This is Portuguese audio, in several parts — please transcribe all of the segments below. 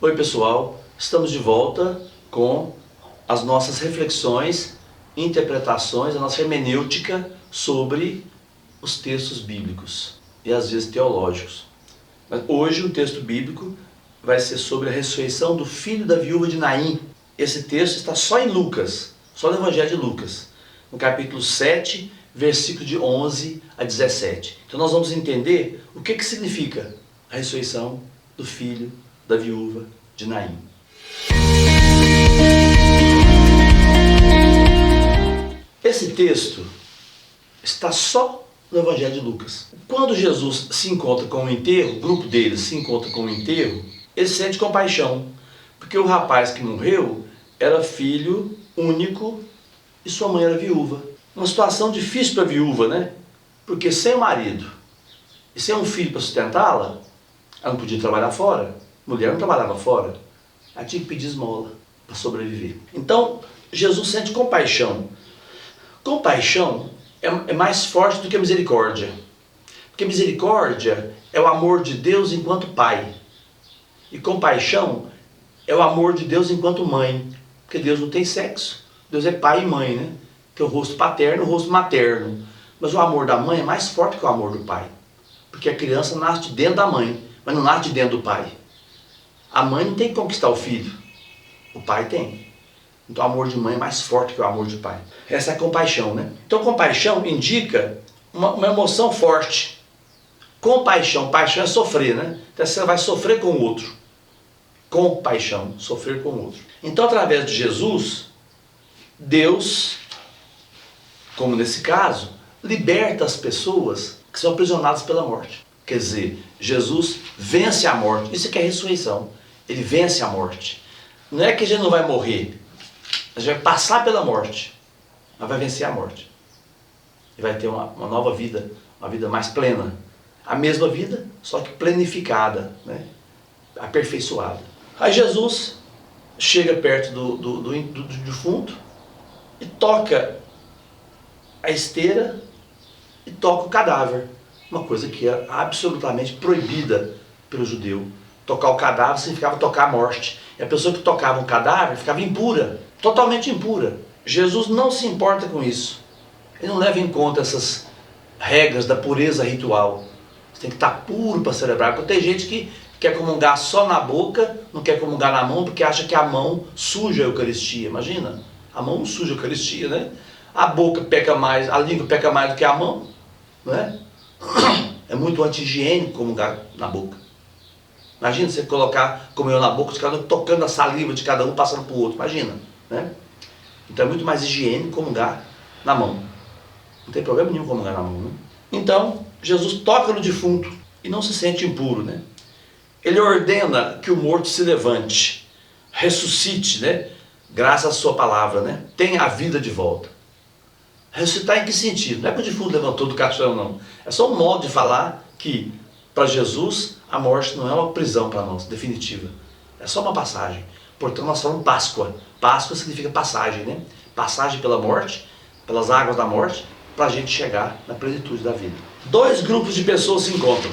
Oi pessoal, estamos de volta com as nossas reflexões, interpretações, a nossa hermenêutica sobre os textos bíblicos e às vezes teológicos. Mas hoje o texto bíblico vai ser sobre a ressurreição do filho da viúva de Naim. Esse texto está só em Lucas, só no Evangelho de Lucas, no capítulo 7, versículo de 11 a 17. Então nós vamos entender o que significa a ressurreição do filho da viúva de Naim. Esse texto está só no Evangelho de Lucas. Quando Jesus se encontra com o enterro, o grupo deles se encontra com o enterro, ele sente compaixão, porque o rapaz que morreu era filho único e sua mãe era viúva. Uma situação difícil para a viúva, né? Porque sem o marido e sem um filho para sustentá-la, ela não podia trabalhar fora. Mulher não trabalhava fora. Ela tinha que pedir esmola para sobreviver. Então, Jesus sente compaixão. Compaixão é mais forte do que a misericórdia. Porque misericórdia é o amor de Deus enquanto pai. E compaixão é o amor de Deus enquanto mãe. Porque Deus não tem sexo. Deus é pai e mãe, né? Que é o rosto paterno e o rosto materno. Mas o amor da mãe é mais forte que o amor do pai. Porque a criança nasce de dentro da mãe, mas não nasce de dentro do pai. A mãe não tem que conquistar o filho. O pai tem. Então o amor de mãe é mais forte que o amor de pai. Essa é a compaixão, né? Então compaixão indica uma emoção forte. Compaixão, paixão é sofrer, né? Então você vai sofrer com o outro. Compaixão, sofrer com o outro. Então através de Jesus, Deus, como nesse caso, liberta as pessoas que são aprisionadas pela morte. Quer dizer, Jesus vence a morte. Isso é ressurreição. Ele vence a morte. Não é que a gente não vai morrer. A gente vai passar pela morte. Mas vai vencer a morte. E vai ter uma nova vida. Uma vida mais plena. A mesma vida, só que planificada, né? Aperfeiçoada. Aí Jesus chega perto do defunto e toca a esteira e toca o cadáver. Uma coisa que era absolutamente proibida pelo judeu. Tocar o cadáver significava tocar a morte. E a pessoa que tocava um cadáver ficava impura, totalmente impura. Jesus não se importa com isso. Ele não leva em conta essas regras da pureza ritual. Você tem que estar puro para celebrar. Porque tem gente que quer comungar só na boca, não quer comungar na mão, porque acha que a mão suja a Eucaristia. Imagina, a mão não suja a Eucaristia, né? A boca peca mais, a língua peca mais do que a mão, não é? É muito anti-higiênico comungar na boca. Imagina você colocar comunhão na boca, os caras tocando a saliva de cada um, passando para o outro. Imagina, né? Então é muito mais higiênico comungar na mão. Não tem problema nenhum comungar na mão, né? Então, Jesus toca no defunto e não se sente impuro, né? Ele ordena que o morto se levante, ressuscite, né? Graças à sua palavra, né? Tenha a vida de volta. Ressuscitar em que sentido? Não é que o defunto levantou do caixão, não. É só um modo de falar que, para Jesus, a morte não é uma prisão para nós, definitiva. É só uma passagem. Portanto, nós falamos Páscoa. Páscoa significa passagem, né? Passagem pela morte, pelas águas da morte, para a gente chegar na plenitude da vida. Dois grupos de pessoas se encontram.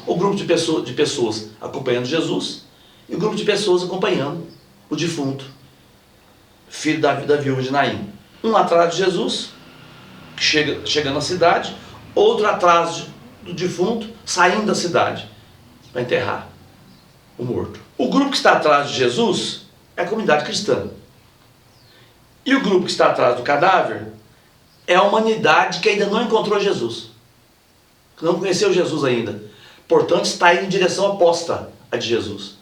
O grupo de pessoas acompanhando Jesus e o grupo de pessoas acompanhando o defunto, filho da viúva de Naim. Um atrás de Jesus, que chega na cidade, outro atrás do defunto, saindo da cidade, para enterrar o morto. O grupo que está atrás de Jesus é a comunidade cristã. E o grupo que está atrás do cadáver é a humanidade que ainda não encontrou Jesus, que não conheceu Jesus ainda. Portanto, está indo em direção oposta à de Jesus.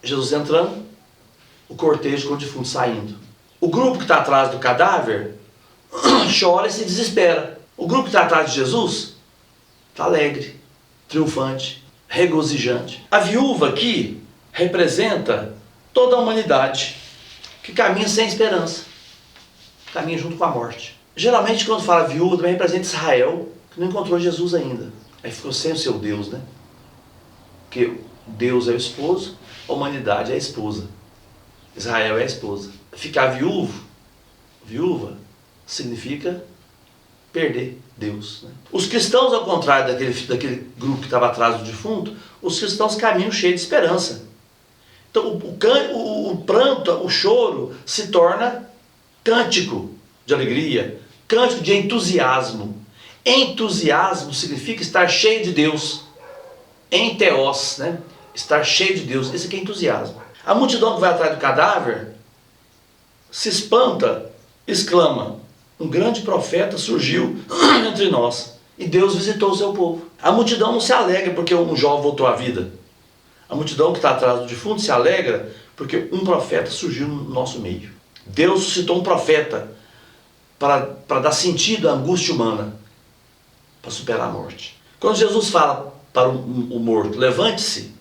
Jesus entrando, o cortejo com o defunto saindo. O grupo que está atrás do cadáver chora e se desespera. O grupo que está atrás de Jesus está alegre, triunfante, regozijante. A viúva aqui representa toda a humanidade que caminha sem esperança, caminha junto com a morte. Geralmente, quando fala viúva, também representa Israel, que não encontrou Jesus ainda. Aí ficou sem o seu Deus, né? Porque Deus é o esposo, a humanidade é a esposa. Israel é a esposa. Ficar viúva, significa perder Deus, né? Os cristãos, ao contrário daquele grupo que estava atrás do defunto, os cristãos caminham cheios de esperança. Então o pranto, o choro se torna cântico de alegria, cântico de entusiasmo. Entusiasmo significa estar cheio de Deus. Enteos, né? Estar cheio de Deus. Esse aqui é entusiasmo. A multidão que vai atrás do cadáver se espanta, exclama: um grande profeta surgiu entre nós e Deus visitou o seu povo. A multidão não se alegra porque um jovem voltou à vida. A multidão que está atrás do defunto se alegra porque um profeta surgiu no nosso meio. Deus suscitou um profeta para dar sentido à angústia humana, para superar a morte. Quando Jesus fala para o morto, levante-se,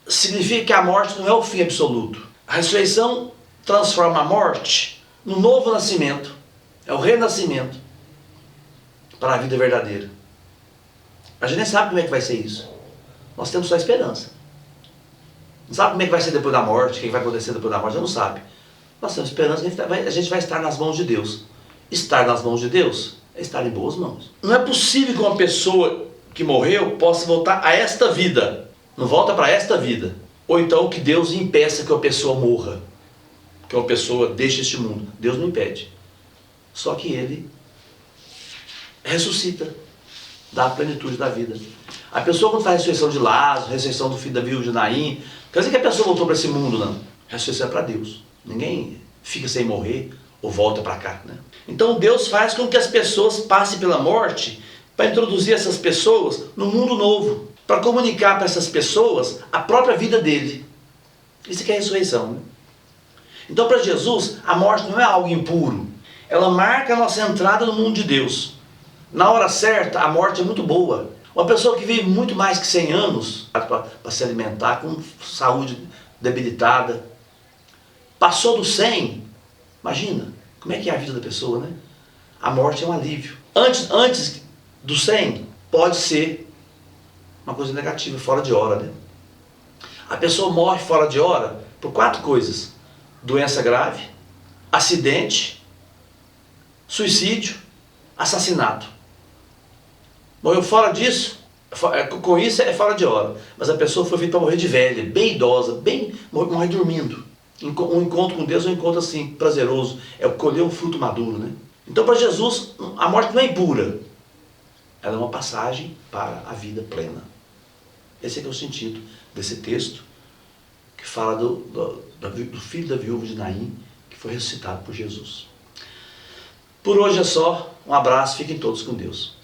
significa que a morte não é o fim absoluto. A ressurreição transforma a morte no novo nascimento, é o renascimento para a vida verdadeira. A gente nem sabe como é que vai ser isso. Nós temos só esperança. Não sabe como é que vai ser depois da morte, o que vai acontecer depois da morte, a gente não sabe. Nós temos esperança que a gente vai estar nas mãos de Deus. Estar nas mãos de Deus é estar em boas mãos. Não é possível que uma pessoa que morreu possa voltar a esta vida. Não volta para esta vida. Ou então que Deus impeça que uma pessoa morra, que uma pessoa deixe este mundo. Deus não impede. Só que Ele ressuscita, dá a plenitude da vida. A pessoa, quando faz a ressurreição de Lázaro, a ressurreição do filho da viúva de Naim, quer dizer que a pessoa voltou para esse mundo, não. A ressurreição é para Deus. Ninguém fica sem morrer ou volta para cá, né? Então Deus faz com que as pessoas passem pela morte para introduzir essas pessoas no mundo novo, para comunicar para essas pessoas a própria vida dele. Isso que é a ressurreição, né? Então, para Jesus, a morte não é algo impuro. Ela marca a nossa entrada no mundo de Deus. Na hora certa, a morte é muito boa. Uma pessoa que vive muito mais que 100 anos para se alimentar, com saúde debilitada, passou dos 100, imagina, como é que é a vida da pessoa, né? A morte é um alívio. Antes do 100, pode ser uma coisa negativa, fora de hora, né? A pessoa morre fora de hora por 4 coisas: doença grave, acidente, suicídio, assassinato. Morreu fora disso, com isso é fora de hora. Mas a pessoa foi feita para morrer de velha, bem idosa, morrer dormindo. Um encontro com Deus é um encontro assim, prazeroso, é colher um fruto maduro, né? Então, para Jesus, a morte não é impura, ela é uma passagem para a vida plena. Esse é o sentido desse texto, que fala do filho da viúva de Naim, que foi ressuscitado por Jesus. Por hoje é só, um abraço, fiquem todos com Deus.